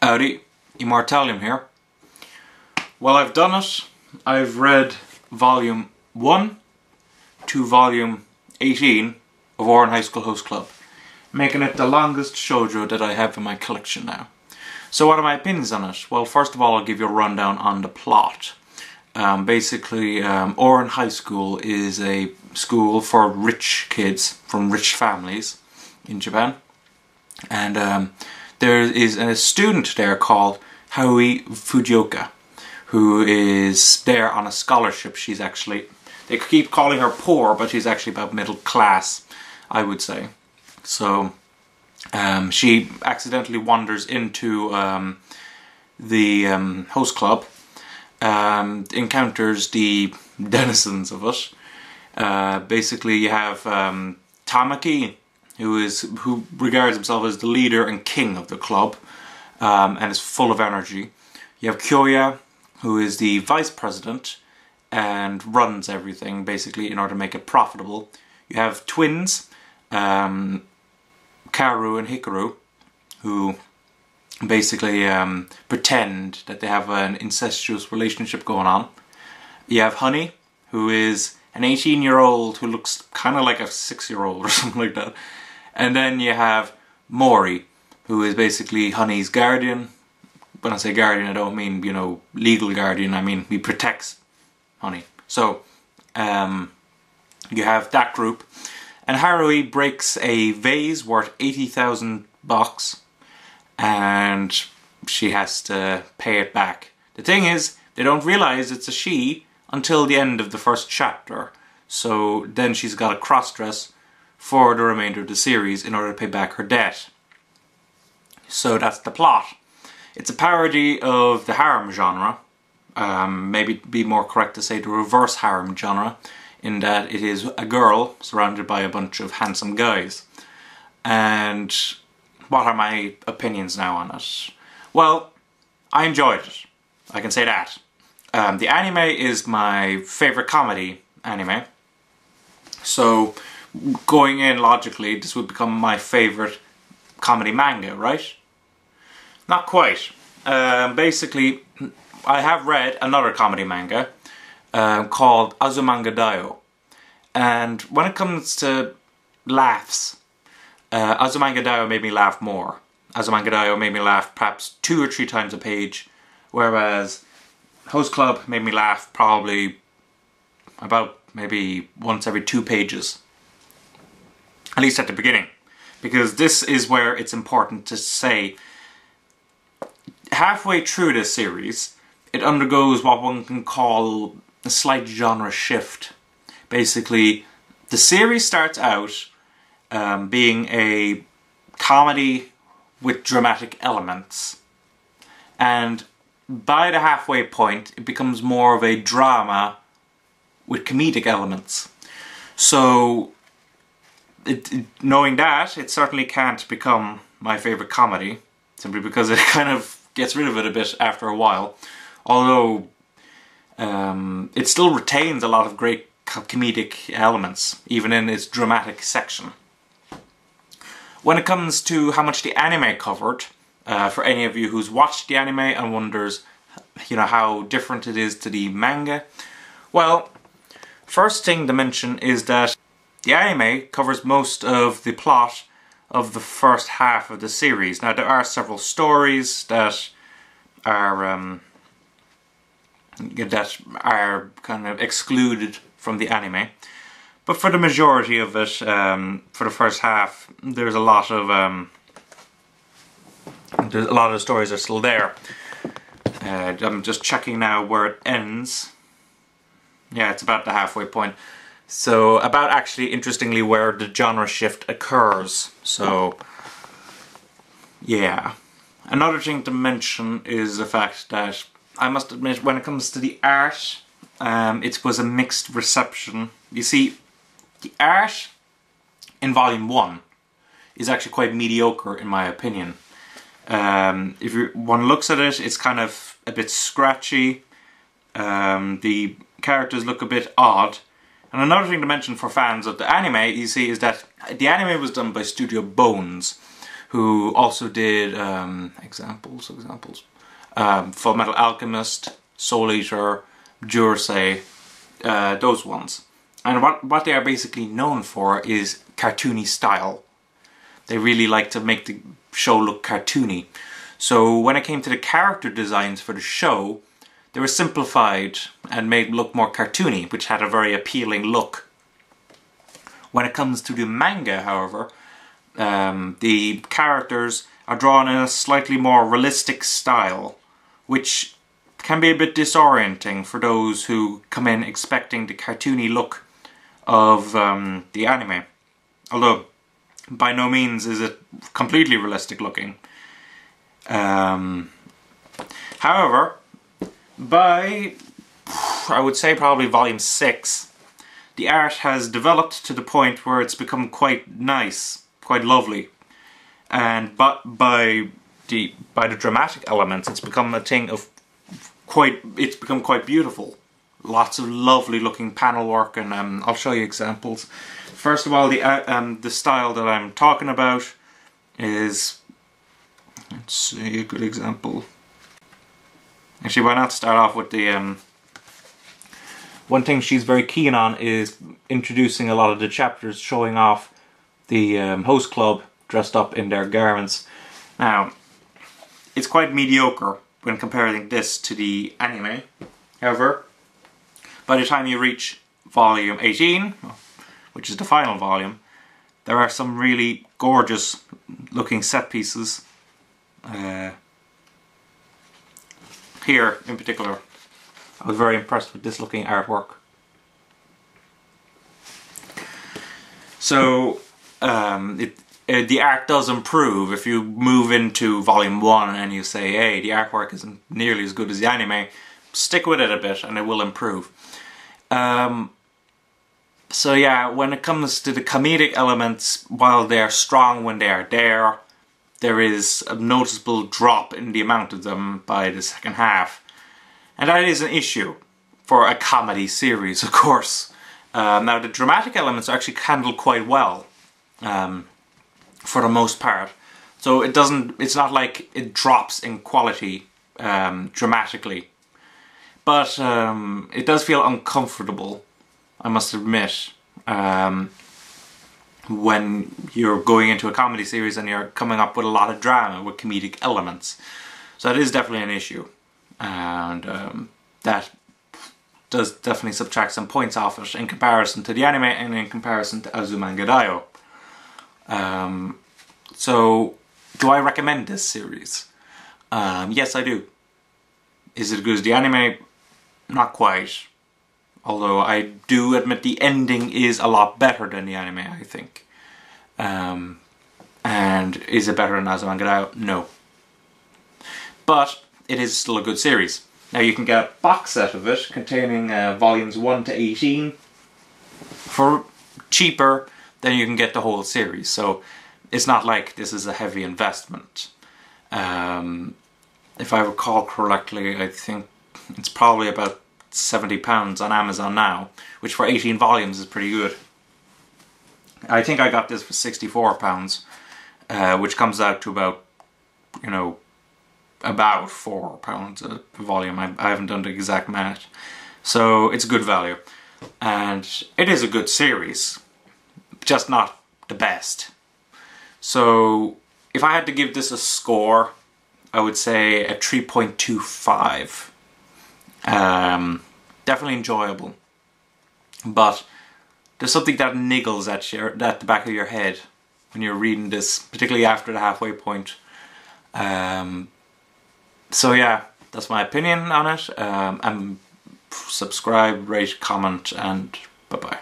Howdy, Immortalium here. Well, I've done it. I've read volume 1 to volume 18 of Ouran Highschool Host Club, making it the longest shoujo that I have in my collection now. So what are my opinions on it? Well, first of all, I'll give you a rundown on the plot. Basically, Ouran High School is a school for rich kids from rich families in Japan. And there is a student there called Haruhi Fujioka, who is there on a scholarship. She's actually, they keep calling her poor, but she's actually about middle class, I would say. So she accidentally wanders into the host club, encounters the denizens of it. Basically you have Tamaki, who regards himself as the leader and king of the club, and is full of energy. You have Kyoya, who is the vice president and runs everything basically in order to make it profitable. You have twins, Karu and Hikaru, who basically pretend that they have an incestuous relationship going on. You have Honey, who is an 18-year-old who looks kind of like a 6-year-old or something like that. And then you have Mori, who is basically Honey's guardian. When I say guardian, I don't mean, you know, legal guardian. I mean, he protects Honey. So, you have that group. And Haruhi breaks a vase worth 80,000 bucks, and she has to pay it back. The thing is, they don't realize it's a she until the end of the first chapter. So then she's got a cross-dress for the remainder of the series in order to pay back her debt. So that's the plot. It's a parody of the harem genre. Maybe it'd be more correct to say the reverse harem genre, in that it is a girl surrounded by a bunch of handsome guys. And what are my opinions now on it? Well, I enjoyed it. I can say that. The anime is my favourite comedy anime. So, going in logically, this would become my favourite comedy manga, right? Not quite. Basically, I have read another comedy manga called Azumanga Daioh. And when it comes to laughs, Azumanga Daioh made me laugh more. Azumanga Daioh made me laugh perhaps 2 or 3 times a page, whereas Host Club made me laugh probably about maybe once every 2 pages. At least at the beginning. Because this is where it's important to say, halfway through this series, it undergoes what one can call a slight genre shift. Basically, the series starts out being a comedy with dramatic elements. And by the halfway point, it becomes more of a drama with comedic elements. So, knowing that, it certainly can't become my favourite comedy, simply because it kind of gets rid of it a bit after a while. Although, it still retains a lot of great comedic elements, even in its dramatic section. When it comes to how much the anime covered, for any of you who's watched the anime and wonders, you know, how different it is to the manga, well, first thing to mention is that the anime covers most of the plot of the first half of the series. Now, there are several stories that are kind of excluded from the anime, but for the majority of it, for the first half, there's a lot of the stories are still there. I'm just checking now where it ends. Yeah, it's about the halfway point. So, about actually, interestingly, where the genre shift occurs. So, yeah. Another thing to mention is the fact that, I must admit, when it comes to the art, it was a mixed reception. You see, the art in Volume 1 is actually quite mediocre, in my opinion. If one looks at it, it's kind of a bit scratchy. The characters look a bit odd. And another thing to mention for fans of the anime, you see, is that the anime was done by Studio Bones, who also did examples. Full Metal Alchemist, Soul Eater, Dursey, those ones. And what they are basically known for is cartoony style. They really like to make the show look cartoony. So when it came to the character designs for the show, they were simplified and made look more cartoony, which had a very appealing look. When it comes to the manga, however, the characters are drawn in a slightly more realistic style, which can be a bit disorienting for those who come in expecting the cartoony look of the anime. Although, by no means is it completely realistic looking. However, by, I would say probably volume 6, the art has developed to the point where it's become quite nice, quite lovely. And by the dramatic elements, it's become a thing of it's become quite beautiful. Lots of lovely looking panel work, and I'll show you examples. First of all, the style that I'm talking about is, let's see, a good example. Actually, why not start off with the one thing she's very keen on is introducing a lot of the chapters showing off the host club dressed up in their garments. Now, it's quite mediocre when comparing this to the anime. However, by the time you reach volume 18, which is the final volume, there are some really gorgeous looking set pieces. Here in particular, I was very impressed with this looking artwork. So the art does improve if you move into volume 1 and you say, hey, the artwork isn't nearly as good as the anime. Stick with it a bit and it will improve. So yeah, when it comes to the comedic elements, while they're strong when they are there, there is a noticeable drop in the amount of them by the second half. And that is an issue for a comedy series, of course. Now, the dramatic elements are actually handled quite well, for the most part. So it's not like it drops in quality dramatically. But it does feel uncomfortable, I must admit, when you're going into a comedy series and you're coming up with a lot of drama with comedic elements. So that is definitely an issue. And that does definitely subtract some points off it in comparison to the anime and in comparison to Azumanga Daioh. So, do I recommend this series? Yes, I do. Is it as good as the anime? Not quite. Although I do admit the ending is a lot better than the anime, I think. And is it better than Azumanga Daioh? No. But it is still a good series. Now you can get a box set of it containing volumes 1 to 18 for cheaper than you can get the whole series. So it's not like this is a heavy investment. If I recall correctly, I think it's probably about £70 on Amazon now, which for 18 volumes is pretty good. I think I got this for £64, which comes out to about, you know, about £4 a volume. I haven't done the exact math. So it's good value. And it is a good series, just not the best. So if I had to give this a score, I would say a 3.25. Definitely enjoyable, but there's something that niggles at the back of your head when you're reading this, particularly after the halfway point. So yeah, that's my opinion on it. And subscribe, rate, comment, and bye bye.